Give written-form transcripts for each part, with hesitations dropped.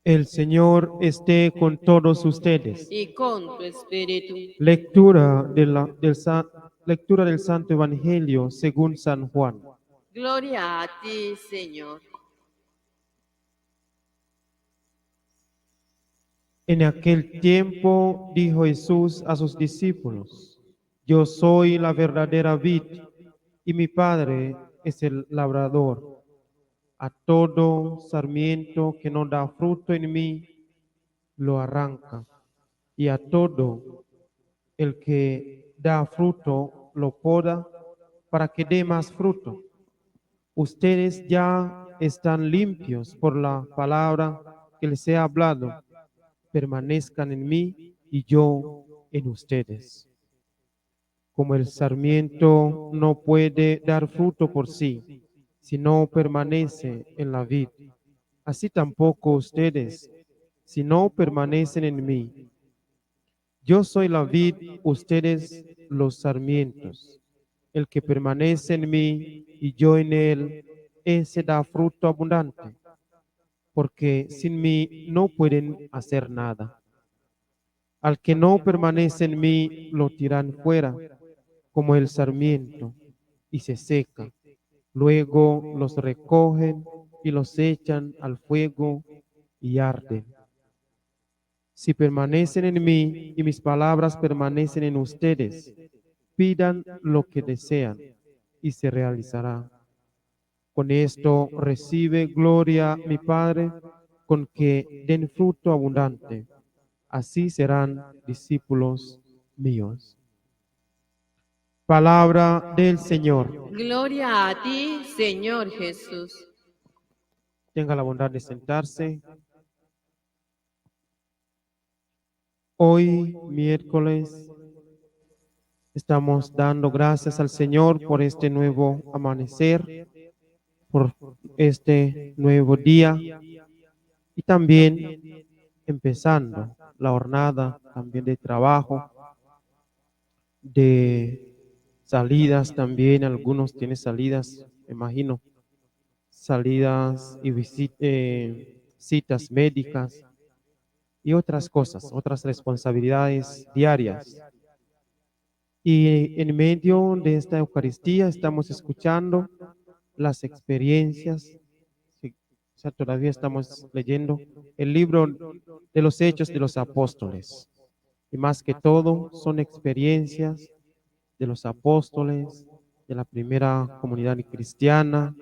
El Señor esté con todos ustedes. y con tu espíritu. Lectura del Santo Evangelio según San Juan. Gloria a ti, Señor. En aquel tiempo dijo Jesús a sus discípulos: Yo soy la verdadera vid y mi Padre es el labrador. A todo sarmiento que no da fruto en mí, lo arranca, y a todo el que da fruto lo poda para que dé más fruto. Ustedes ya están limpios por la palabra que les he hablado. Permanezcan en mí y yo en ustedes. Como el sarmiento no puede dar fruto por sí, si no permanece en la vid, así tampoco ustedes, si no permanecen en mí. Yo soy la vid, ustedes los sarmientos. El que permanece en mí y yo en él, ese da fruto abundante, porque sin mí no pueden hacer nada. Al que no permanece en mí, lo tiran fuera, como el sarmiento, y se seca. Luego los recogen y los echan al fuego y arden. Si permanecen en mí y mis palabras permanecen en ustedes, pidan lo que desean y se realizará. Con esto recibe gloria mi Padre, con que den fruto abundante. Así serán discípulos míos. Palabra del Señor. Gloria a ti, Señor Jesús. Tenga la bondad de sentarse. Hoy, miércoles, estamos dando gracias al Señor por este nuevo amanecer, por este nuevo día y también empezando la jornada también de trabajo, de salidas también. Algunos tienen salidas, me imagino, salidas y citas médicas y otras cosas, otras responsabilidades diarias. Y en medio de esta Eucaristía estamos escuchando las experiencias. Sí, o sea, todavía estamos leyendo el libro de los Hechos de los Apóstoles. Y más que todo son experiencias de los apóstoles, de la primera comunidad cristiana,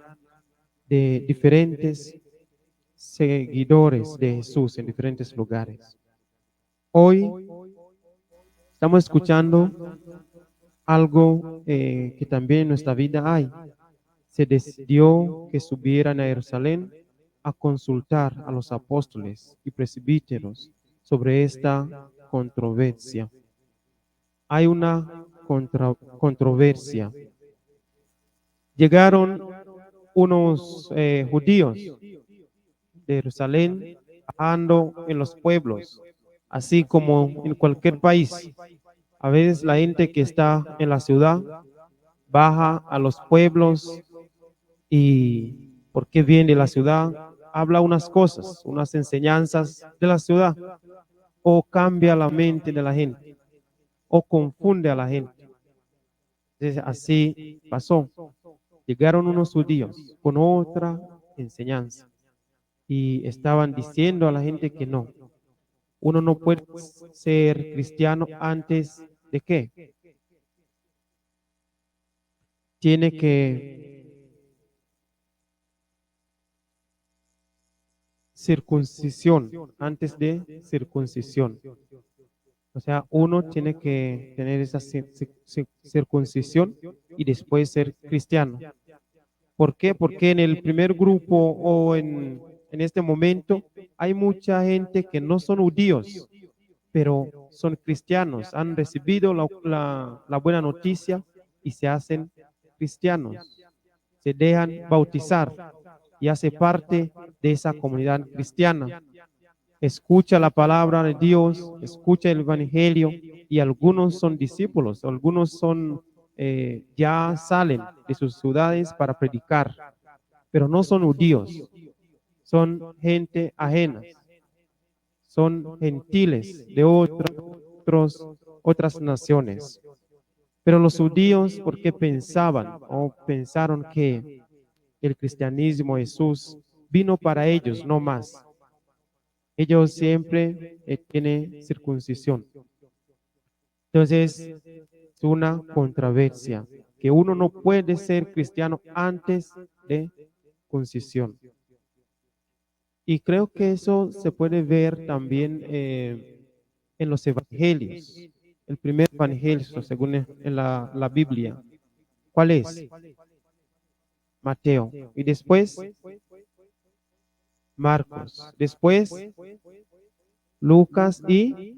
de diferentes seguidores de Jesús en diferentes lugares. Hoy estamos escuchando algo que también en nuestra vida hay. Se decidió que subieran a Jerusalén a consultar a los apóstoles y presbíteros sobre esta controversia. Hay una controversia. Llegaron unos judíos de Jerusalén bajando en los pueblos, así como en cualquier país. A veces la gente que está en la ciudad baja a los pueblos y porque viene de la ciudad, habla unas cosas, unas enseñanzas de la ciudad, o cambia la mente de la gente, o confunde a la gente. Entonces, así pasó. Llegaron unos judíos con otra enseñanza y estaban diciendo a la gente que no, uno no puede ser cristiano antes de qué. Tiene que circuncisión, antes de circuncisión. O sea, uno tiene que tener esa circuncisión y después ser cristiano. ¿Por qué? Porque en el primer grupo o en este momento hay mucha gente que no son judíos, pero son cristianos, han recibido la buena noticia y se hacen cristianos, se dejan bautizar y hace parte de esa comunidad cristiana. Escucha la palabra de Dios, escucha el Evangelio y algunos son discípulos, algunos son ya salen de sus ciudades para predicar, pero no son judíos, son gente ajena. son gentiles de otras naciones. Pero los judíos, porque pensaron que el cristianismo, Jesús, vino para ellos, no más. Ellos siempre tienen circuncisión. Entonces, es una controversia, que uno no puede ser cristiano antes de circuncisión. Y creo que eso se puede ver también en los evangelios. El primer evangelio, según en la Biblia, ¿cuál es? Mateo. Y después, Marcos. Después, Lucas y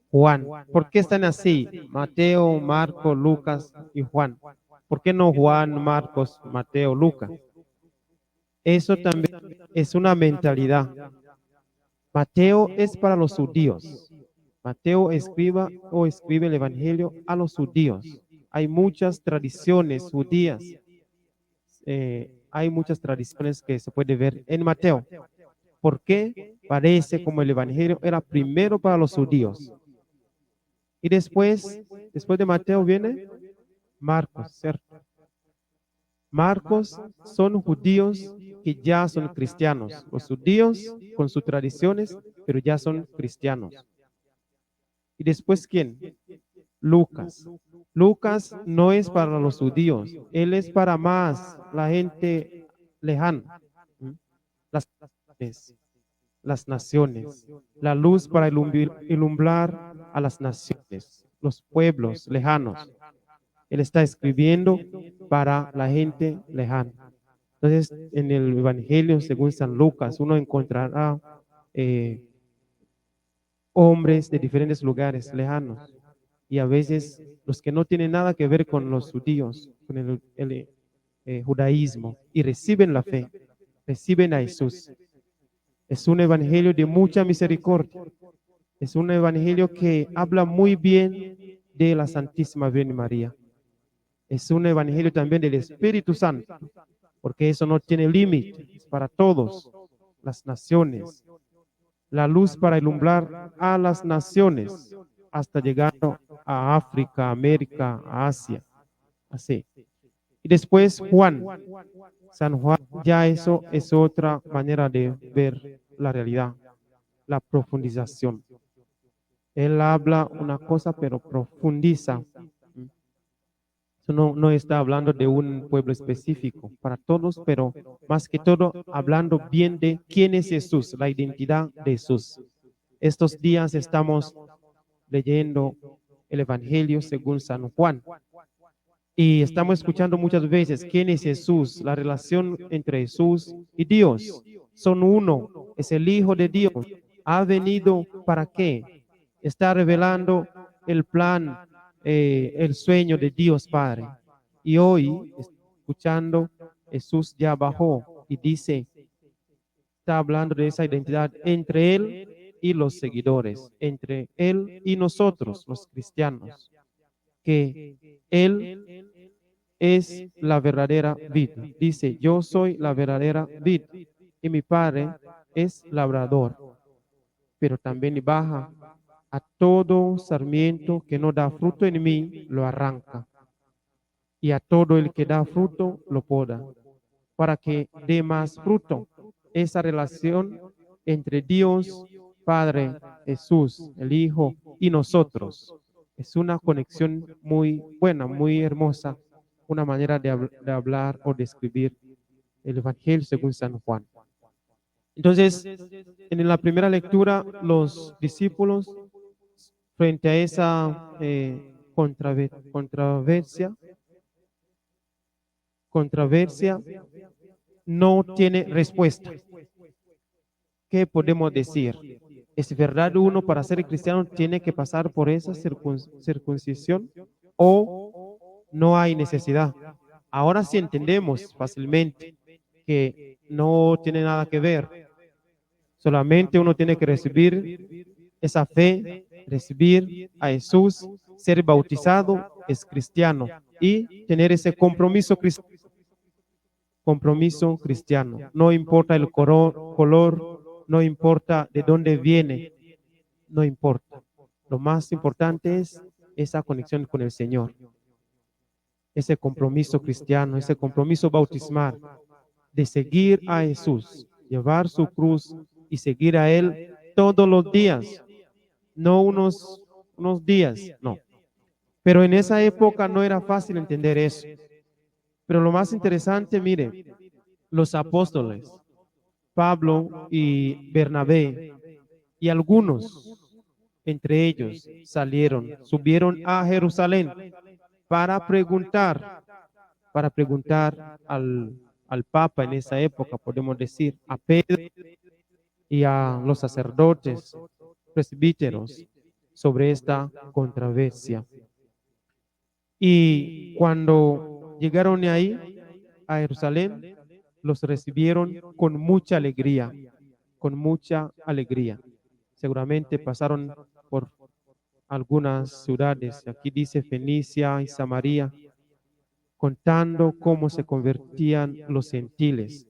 Juan. ¿Por qué están así? Mateo, Marcos, Lucas y Juan. ¿Por qué no Juan, Marcos, Mateo, Lucas? Eso también es una mentalidad. Mateo es para los judíos. Mateo escribe el evangelio a los judíos. Hay muchas tradiciones judías. Hay muchas tradiciones que se puede ver en Mateo. ¿Por qué? Parece como el evangelio era primero para los judíos. Y después de Mateo viene Marcos, ¿cierto? Marcos son judíos que ya son cristianos. Los judíos con sus tradiciones, pero ya son cristianos. ¿Y después quién? Lucas. Lucas no es para los judíos, él es para más la gente lejana, las naciones, la luz para ilumbrar a las naciones, los pueblos lejanos. Él está escribiendo para la gente lejana. Entonces, en el Evangelio, según San Lucas, uno encontrará hombres de diferentes lugares lejanos y a veces los que no tienen nada que ver con los judíos, con el judaísmo, y reciben la fe, reciben a Jesús. Es un evangelio de mucha misericordia. Es un evangelio que habla muy bien de la Santísima Virgen María. Es un evangelio también del Espíritu Santo, porque eso no tiene límite, es para todos, las naciones. La luz para ilumbrar a las naciones, hasta llegar a África, América, a Asia. Así. Y después Juan. San Juan, ya eso es otra manera de ver la realidad, la profundización. Él habla una cosa, pero profundiza. Eso no está hablando de un pueblo específico, para todos, pero más que todo hablando bien de quién es Jesús, la identidad de Jesús. Estos días estamos leyendo el Evangelio según San Juan. Y estamos escuchando muchas veces quién es Jesús, la relación entre Jesús y Dios. Son uno, es el Hijo de Dios. ¿Ha venido para qué? Está revelando el plan, el sueño de Dios Padre. Y hoy, escuchando, Jesús ya bajó y dice, está hablando de esa identidad entre Él y los seguidores, entre Él y nosotros, los cristianos, que Él es la verdadera vid. Dice, yo soy la verdadera vid y mi Padre es labrador. Pero también baja a todo sarmiento que no da fruto en mí, lo arranca. Y a todo el que da fruto, lo poda, para que dé más fruto. Esa relación entre Dios, Padre, Jesús, el Hijo y nosotros es una conexión muy buena, muy hermosa, una manera de hablar o de escribir el Evangelio según San Juan. Entonces, en la primera lectura, los discípulos, frente a esa controversia, no tiene respuesta. ¿Qué podemos decir? ¿Es verdad uno para ser cristiano tiene que pasar por esa circuncisión o no hay necesidad? Ahora sí entendemos fácilmente que no tiene nada que ver. Solamente uno tiene que recibir esa fe, recibir a Jesús, ser bautizado, es cristiano, y tener ese compromiso cristiano. No importa el color, no importa de dónde viene, no importa. Lo más importante es esa conexión con el Señor, ese compromiso cristiano, ese compromiso bautismal de seguir a Jesús, llevar su cruz y seguir a Él todos los días, no unos días, no. Pero en esa época no era fácil entender eso. Pero lo más interesante, mire, los apóstoles, Pablo y Bernabé, y algunos entre ellos subieron a Jerusalén para preguntar al Papa en esa época, podemos decir, a Pedro y a los sacerdotes presbíteros sobre esta controversia. Y cuando llegaron ahí a Jerusalén, los recibieron con mucha alegría, con mucha alegría. Seguramente pasaron por algunas ciudades, aquí dice Fenicia y Samaria, contando cómo se convertían los gentiles,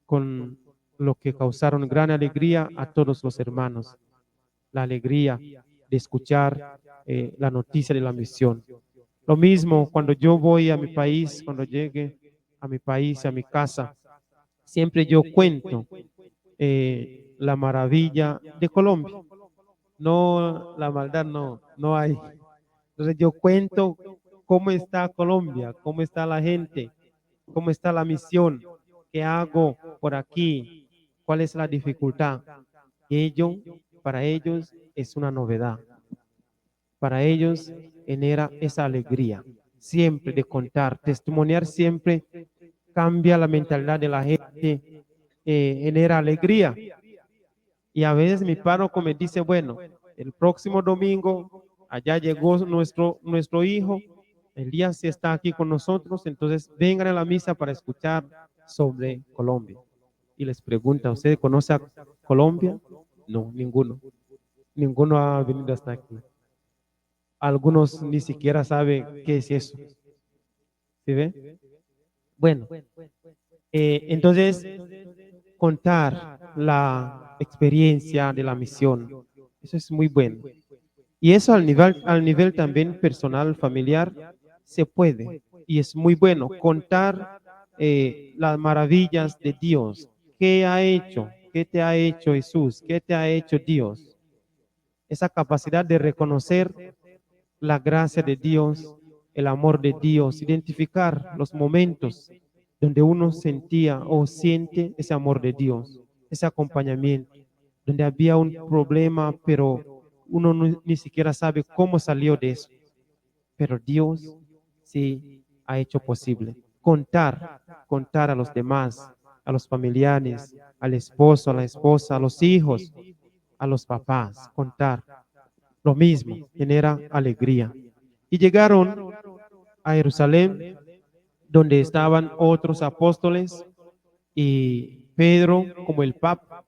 con lo que causaron gran alegría a todos los hermanos, la alegría de escuchar la noticia de la misión. Lo mismo cuando yo voy a mi país, cuando llegue a mi país, a mi casa, siempre yo cuento la maravilla de Colombia. No, la maldad no hay. Entonces yo cuento cómo está Colombia, cómo está la gente, cómo está la misión, qué hago por aquí, cuál es la dificultad. Para ellos es una novedad. Para ellos genera esa alegría, siempre de contar, testimoniar siempre cambia la mentalidad de la gente, genera alegría. Y a veces mi párroco me dice, bueno, el próximo domingo allá llegó nuestro hijo, Elías sí está aquí con nosotros, entonces vengan a la misa para escuchar sobre Colombia. Y les pregunta, ¿usted conoce a Colombia? No, ninguno. Ninguno ha venido hasta aquí. Algunos ni siquiera saben qué es eso. ¿Sí ve? Bueno, entonces contar la experiencia de la misión, eso es muy bueno. Y eso al nivel también personal, familiar, se puede. Y es muy bueno contar las maravillas de Dios. ¿Qué ha hecho? ¿Qué te ha hecho Jesús? ¿Qué te ha hecho Dios? Esa capacidad de reconocer la gracia de Dios, el amor de Dios, identificar los momentos donde uno sentía o siente ese amor de Dios, ese acompañamiento, donde había un problema, pero uno ni siquiera sabe cómo salió de eso. Pero Dios sí ha hecho posible. Contar a los demás, a los familiares, al esposo, a la esposa, a los hijos, a los papás, contar. Lo mismo, genera alegría. Y llegaron a Jerusalén, donde estaban otros apóstoles y Pedro como el Papa.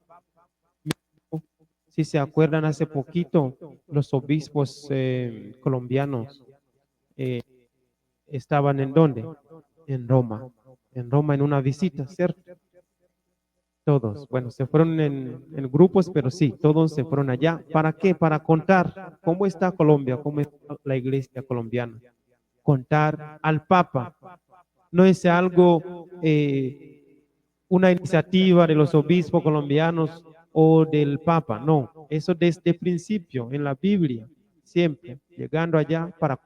Si se acuerdan, hace poquito los obispos colombianos eh, estaban en dónde? En Roma en una visita, ¿cierto? Todos, bueno, se fueron en grupos, pero sí, todos se fueron allá. ¿Para qué? Para contar cómo está Colombia, cómo está la iglesia colombiana. Contar al Papa. No es algo, una iniciativa de los obispos colombianos o del Papa, no. Eso desde el principio, en la Biblia, siempre, llegando allá para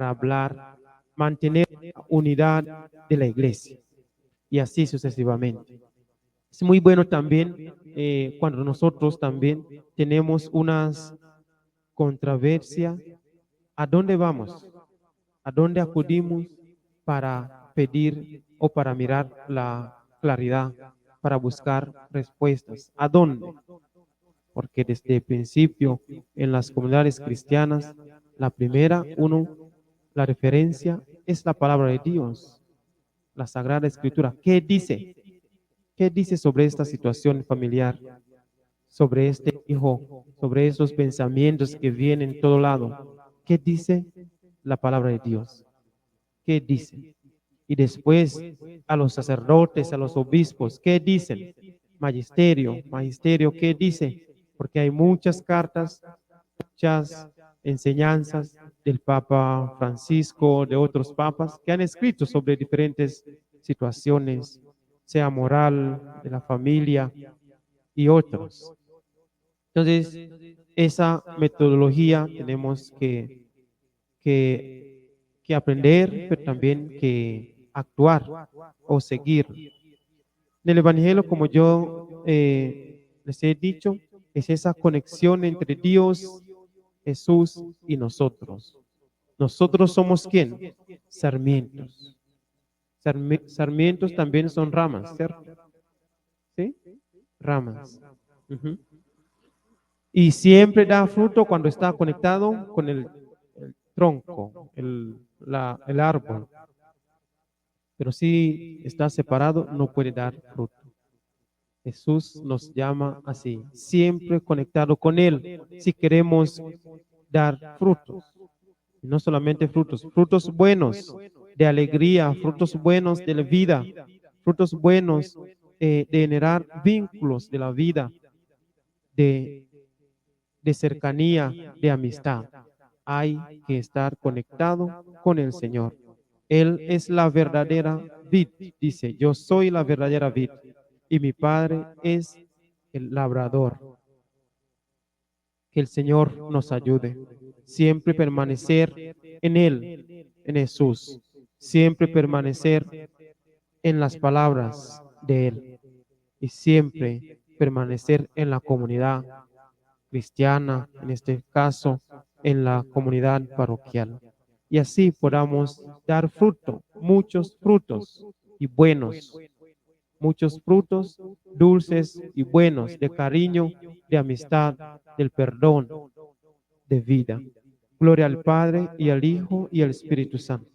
hablar, mantener la unidad de la iglesia y así sucesivamente. Es muy bueno también cuando nosotros también tenemos unas controversias. ¿A dónde vamos? ¿A dónde acudimos para pedir o para mirar la claridad, para buscar respuestas? ¿A dónde? Porque desde el principio en las comunidades cristianas, la primera, la referencia es la palabra de Dios, la Sagrada Escritura. ¿Qué dice? ¿Qué dice sobre esta situación familiar? Sobre este hijo, sobre esos pensamientos que vienen en todo lado. ¿Qué dice la palabra de Dios? ¿Qué dice? Y después a los sacerdotes, a los obispos, ¿qué dicen? Magisterio, ¿qué dice? Porque hay muchas cartas, muchas enseñanzas del Papa Francisco, de otros papas, que han escrito sobre diferentes situaciones, sea moral, de la familia y otros. Entonces, esa metodología tenemos que aprender, pero también que actuar o seguir. En el Evangelio, como yo les he dicho, es esa conexión entre Dios, Jesús y nosotros. ¿Nosotros somos quién? Sarmientos. Sarmientos también son ramas, ¿cierto? ¿Sí? Ramas. Ujú. Y siempre da fruto cuando está conectado con el tronco, el árbol. Pero si está separado, no puede dar fruto. Jesús nos llama así, siempre conectado con Él, si queremos dar frutos. Y no solamente frutos, frutos buenos de alegría, frutos buenos de la vida, frutos buenos de generar vínculos de la vida, de, de cercanía, de amistad. Hay que estar conectado con el Señor. Él es la verdadera vid, dice, yo soy la verdadera vid y mi Padre es el labrador. Que el Señor nos ayude. Siempre permanecer en Él, en Jesús. Siempre permanecer en las palabras de Él. Y siempre permanecer en la comunidad cristiana, en este caso, en la comunidad parroquial. Y así podamos dar fruto, muchos frutos y buenos, muchos frutos dulces y buenos de cariño, de amistad, del perdón, de vida. Gloria al Padre y al Hijo y al Espíritu Santo.